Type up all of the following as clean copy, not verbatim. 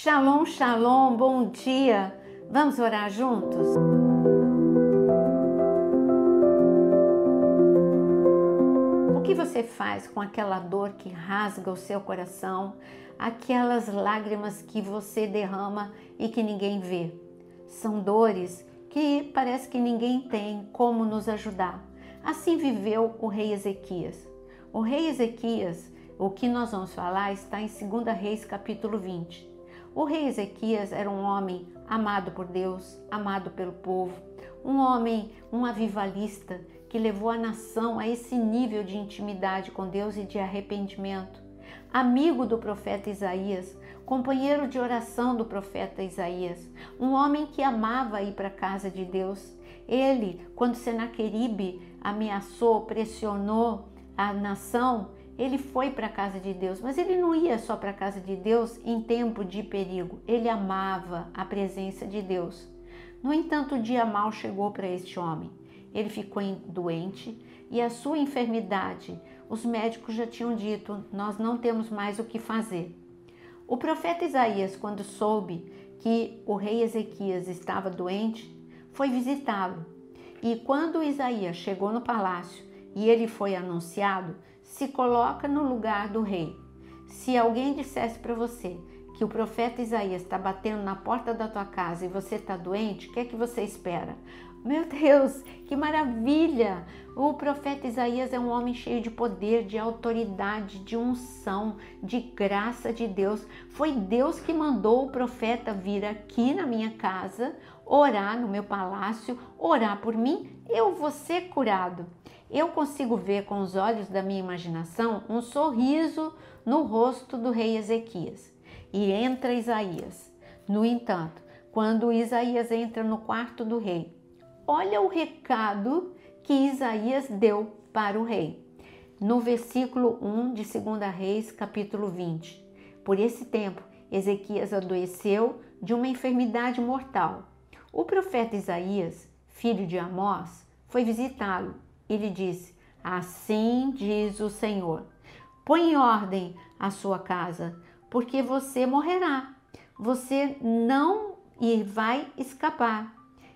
Shalom, shalom, bom dia. Vamos orar juntos? O que você faz com aquela dor que rasga o seu coração, aquelas lágrimas que você derrama e que ninguém vê? São dores que parece que ninguém tem como nos ajudar. Assim viveu o rei Ezequias. O rei Ezequias, o que nós vamos falar, está em 2 Reis capítulo 20. O rei Ezequias era um homem amado por Deus, amado pelo povo, um homem, um avivalista que levou a nação a esse nível de intimidade com Deus e de arrependimento. Amigo do profeta Isaías, companheiro de oração do profeta Isaías, um homem que amava ir para a casa de Deus. Ele, quando Senaqueribe ameaçou, pressionou a nação, ele foi para a casa de Deus, mas ele não ia só para a casa de Deus em tempo de perigo, ele amava a presença de Deus. No entanto, o dia mau chegou para este homem. Ele ficou doente e a sua enfermidade, os médicos já tinham dito, nós não temos mais o que fazer. O profeta Isaías, quando soube que o rei Ezequias estava doente, foi visitá-lo. E quando Isaías chegou no palácio e ele foi anunciado, se coloca no lugar do rei. Se alguém dissesse para você que o profeta Isaías está batendo na porta da tua casa e você está doente, o que é que você espera? Meu Deus, que maravilha! O profeta Isaías é um homem cheio de poder, de autoridade, de unção, de graça de Deus. Foi Deus que mandou o profeta vir aqui na minha casa, orar no meu palácio, orar por mim, eu vou ser curado. Eu consigo ver com os olhos da minha imaginação um sorriso no rosto do rei Ezequias. E entra Isaías. No entanto, quando Isaías entra no quarto do rei, olha o recado que Isaías deu para o rei. No versículo 1 de 2 Reis, capítulo 20. Por esse tempo, Ezequias adoeceu de uma enfermidade mortal. O profeta Isaías, filho de Amós, foi visitá-lo. Ele disse, assim diz o Senhor, põe em ordem a sua casa, porque você morrerá, você não vai escapar.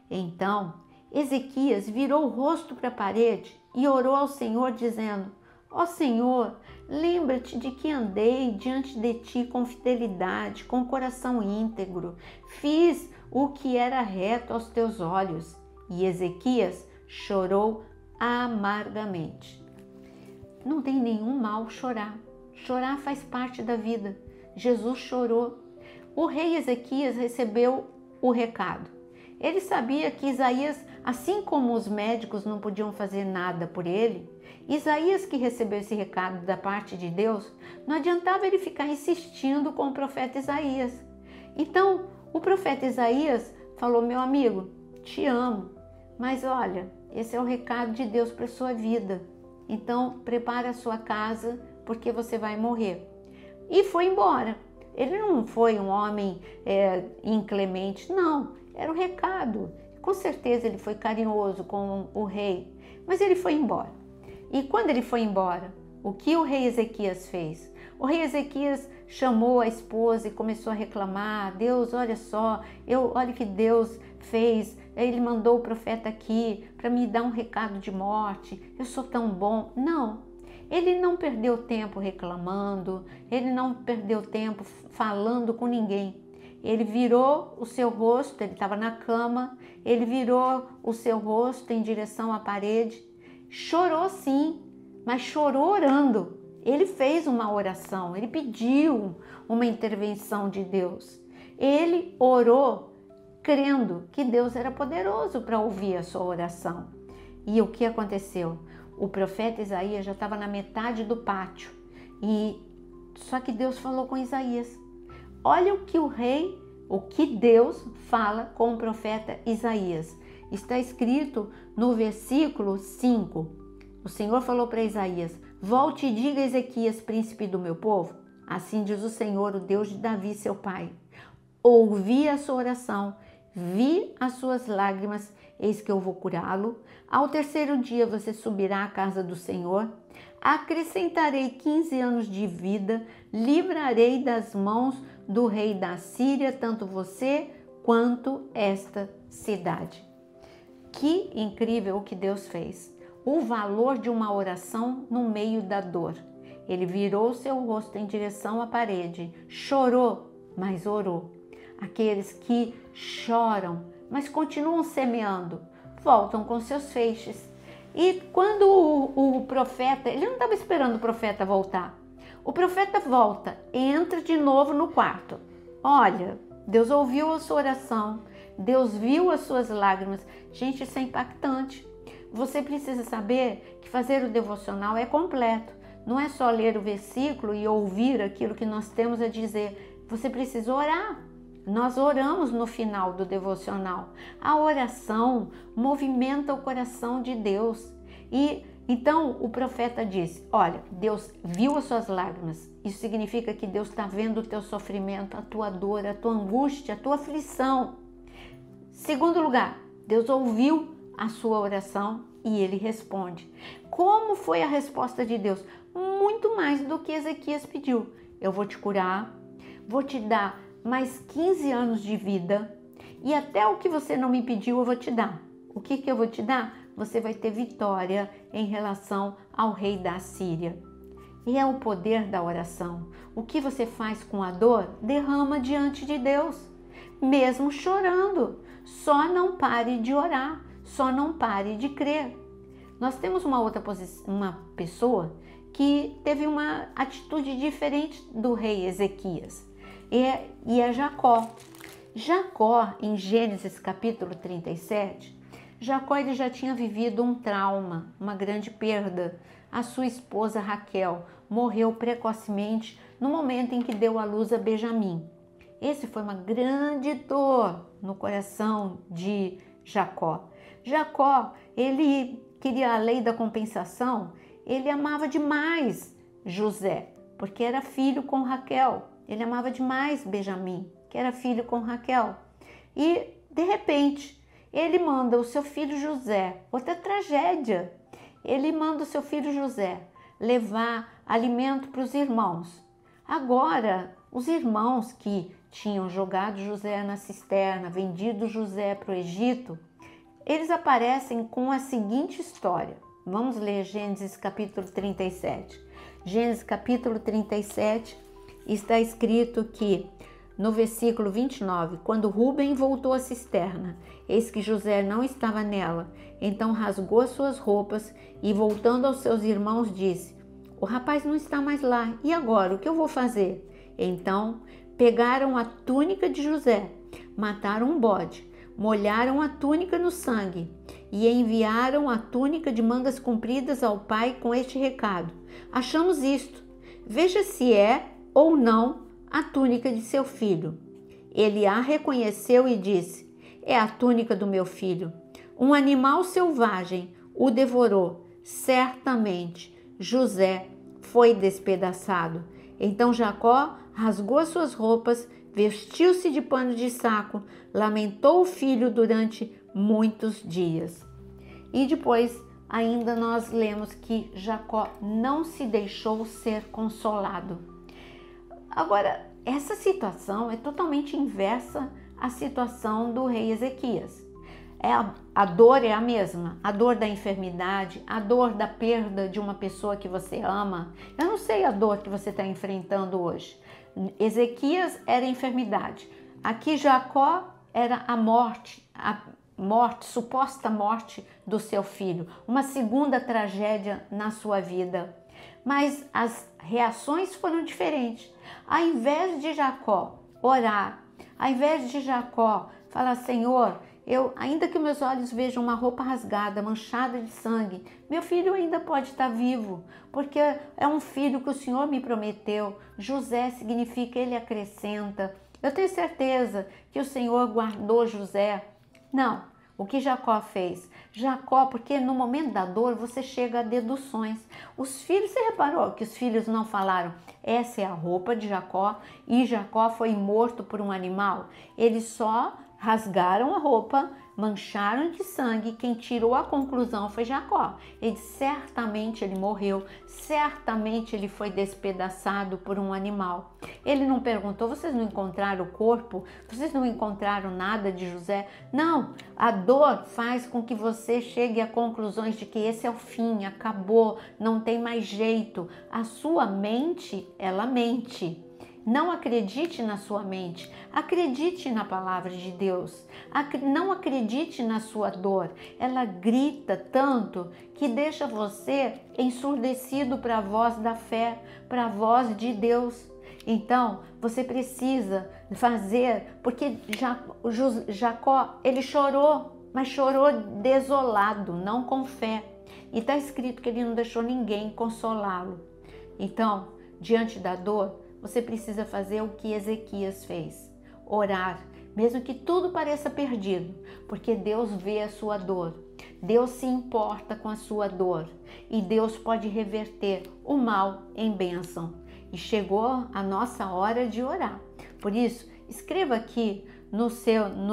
Então, Ezequias virou o rosto para a parede e orou ao Senhor, dizendo, ó Senhor, lembra-te de que andei diante de ti com fidelidade, com coração íntegro, fiz o que era reto aos teus olhos. E Ezequias chorou amargamente. Não tem nenhum mal chorar. Chorar faz parte da vida. Jesus chorou. O rei Ezequias recebeu o recado. Ele sabia que Isaías, assim como os médicos não podiam fazer nada por ele, Isaías que recebeu esse recado da parte de Deus, não adiantava ele ficar insistindo com o profeta Isaías. Então, o profeta Isaías falou, meu amigo, te amo, mas olha, esse é o recado de Deus para a sua vida. Então, prepara a sua casa, porque você vai morrer. E foi embora. Ele não foi um homem inclemente, não. Era o recado. Com certeza ele foi carinhoso com o rei, mas ele foi embora. E quando ele foi embora, o que o rei Ezequias fez? O rei Ezequias chamou a esposa e começou a reclamar. Deus, olha só, olha o que Deus fez. Ele mandou o profeta aqui para me dar um recado de morte. Eu sou tão bom. Não, ele não perdeu tempo reclamando. Ele não perdeu tempo falando com ninguém. Ele virou o seu rosto, ele estava na cama, ele virou o seu rosto em direção à parede. Chorou sim, mas chorou orando. Ele fez uma oração, ele pediu uma intervenção de Deus. Ele orou crendo que Deus era poderoso para ouvir a sua oração. E o que aconteceu? O profeta Isaías já estava na metade do pátio. Só que Deus falou com Isaías. Olha o que Deus fala com o profeta Isaías. Está escrito no versículo 5. O Senhor falou para Isaías, volte e diga a Ezequias, príncipe do meu povo, assim diz o Senhor, o Deus de Davi, seu pai. Ouvi a sua oração, vi as suas lágrimas, eis que eu vou curá-lo. Ao terceiro dia você subirá à casa do Senhor, acrescentarei 15 anos de vida, livrarei das mãos do rei da Síria tanto você quanto esta cidade. Que incrível o que Deus fez! O valor de uma oração no meio da dor. Ele virou seu rosto em direção à parede, chorou, mas orou. Aqueles que choram, mas continuam semeando, voltam com seus feixes. E quando o profeta, ele não estava esperando o profeta voltar. O profeta volta, entra de novo no quarto. Olha, Deus ouviu a sua oração, Deus viu as suas lágrimas. Gente, isso é impactante. Você precisa saber que fazer o devocional é completo. Não é só ler o versículo e ouvir aquilo que nós temos a dizer. Você precisa orar. Nós oramos no final do devocional. A oração movimenta o coração de Deus. E então o profeta disse, olha, Deus viu as suas lágrimas. Isso significa que Deus está vendo o teu sofrimento, a tua dor, a tua angústia, a tua aflição. Segundo lugar, Deus ouviu a sua oração e ele responde. Como foi a resposta de Deus? Muito mais do que Ezequias pediu. Eu vou te curar, vou te dar mais 15 anos de vida e até o que você não me pediu eu vou te dar. O que eu vou te dar? Você vai ter vitória em relação ao rei da Síria. E é o poder da oração. O que você faz com a dor, derrama diante de Deus, mesmo chorando. Só não pare de orar, só não pare de crer. Nós temos uma pessoa que teve uma atitude diferente do rei Ezequias, e é Jacó. Jacó, em Gênesis capítulo 37, Jacó ele já tinha vivido um trauma, uma grande perda. A sua esposa Raquel morreu precocemente no momento em que deu à luz a Benjamim. Esse foi uma grande dor no coração de Jacó. Jacó, ele queria a lei da compensação, ele amava demais José, porque era filho com Raquel. Ele amava demais Benjamim, que era filho com Raquel. E, de repente, ele manda o seu filho José, outra tragédia, ele manda o seu filho José levar alimento para os irmãos. Agora, os irmãos que tinham jogado José na cisterna, vendido José para o Egito, eles aparecem com a seguinte história. Vamos ler Gênesis capítulo 37. Gênesis capítulo 37 está escrito que no versículo 29, quando Rúben voltou à cisterna, eis que José não estava nela, então rasgou as suas roupas e voltando aos seus irmãos disse, o rapaz não está mais lá, e agora o que eu vou fazer? Então pegaram a túnica de José, mataram um bode, molharam a túnica no sangue e enviaram a túnica de mangas compridas ao pai com este recado, achamos isto, veja se é ou não a túnica de seu filho. Ele a reconheceu e disse, é a túnica do meu filho. Um animal selvagem o devorou. Certamente José foi despedaçado. Então Jacó rasgou as suas roupas, vestiu-se de pano de saco, lamentou o filho durante muitos dias. E depois ainda nós lemos que Jacó não se deixou ser consolado. Agora, essa situação é totalmente inversa à situação do rei Ezequias. A dor é a mesma, a dor da enfermidade, a dor da perda de uma pessoa que você ama. Eu não sei a dor que você está enfrentando hoje. Ezequias era a enfermidade. Aqui Jacó era a morte, suposta morte do seu filho. Uma segunda tragédia na sua vida. Mas as reações foram diferentes. Ao invés de Jacó orar, ao invés de Jacó falar, Senhor, ainda que meus olhos vejam uma roupa rasgada, manchada de sangue, meu filho ainda pode estar vivo, porque é um filho que o Senhor me prometeu. José significa ele acrescenta. Eu tenho certeza que o Senhor guardou José. Não. O que Jacó fez? Jacó, porque no momento da dor você chega a deduções. Os filhos, você reparou que os filhos não falaram, essa é a roupa de Jacó e Jacó foi morto por um animal? Eles só rasgaram a roupa, mancharam de sangue. Quem tirou a conclusão foi Jacó. Ele certamente ele morreu, certamente ele foi despedaçado por um animal. Ele não perguntou: vocês não encontraram o corpo? Vocês não encontraram nada de José? Não, a dor faz com que você chegue a conclusões de que esse é o fim, acabou, não tem mais jeito. A sua mente, ela mente. Não acredite na sua mente, acredite na palavra de Deus. Não acredite na sua dor. Ela grita tanto que deixa você ensurdecido para a voz da fé, para a voz de Deus. Então, você precisa fazer, porque Jacó, ele chorou, mas chorou desolado, não com fé. E está escrito que ele não deixou ninguém consolá-lo. Então, diante da dor, você precisa fazer o que Ezequias fez: orar, mesmo que tudo pareça perdido, porque Deus vê a sua dor, Deus se importa com a sua dor e Deus pode reverter o mal em bênção. E chegou a nossa hora de orar. Por isso, escreva aqui no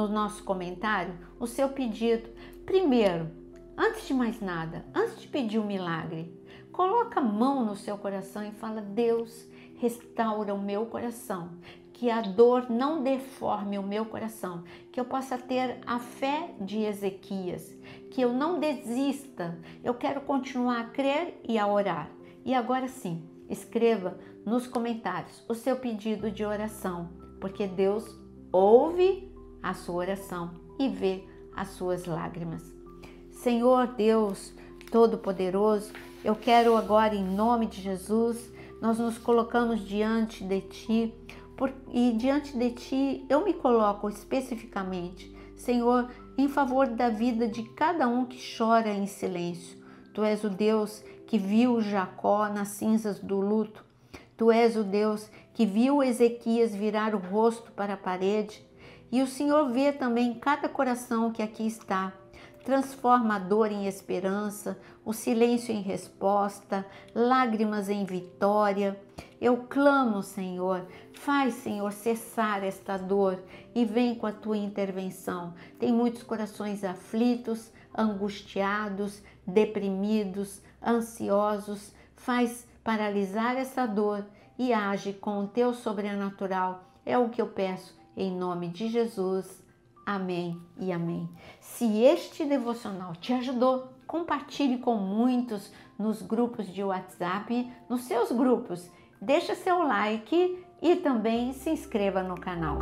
nosso comentário o seu pedido. Primeiro, antes de mais nada, antes de pedir um milagre, coloca a mão no seu coração e fala: Deus, restaura o meu coração, que a dor não deforme o meu coração, que eu possa ter a fé de Ezequias, que eu não desista, eu quero continuar a crer e a orar. E agora sim, escreva nos comentários o seu pedido de oração, porque Deus ouve a sua oração e vê as suas lágrimas. Senhor Deus Todo-Poderoso, eu quero agora, em nome de Jesus, nós nos colocamos diante de Ti, e diante de Ti eu me coloco especificamente, Senhor, em favor da vida de cada um que chora em silêncio. Tu és o Deus que viu Jacó nas cinzas do luto. Tu és o Deus que viu Ezequias virar o rosto para a parede. E o Senhor vê também cada coração que aqui está. Transforma a dor em esperança, o silêncio em resposta, lágrimas em vitória. Eu clamo, Senhor, faz, Senhor, cessar esta dor e vem com a Tua intervenção. Tem muitos corações aflitos, angustiados, deprimidos, ansiosos. Faz paralisar essa dor e age com o Teu sobrenatural. É o que eu peço em nome de Jesus. Amém e amém. Se este devocional te ajudou, compartilhe com muitos nos grupos de WhatsApp, nos seus grupos. Deixa seu like e também se inscreva no canal.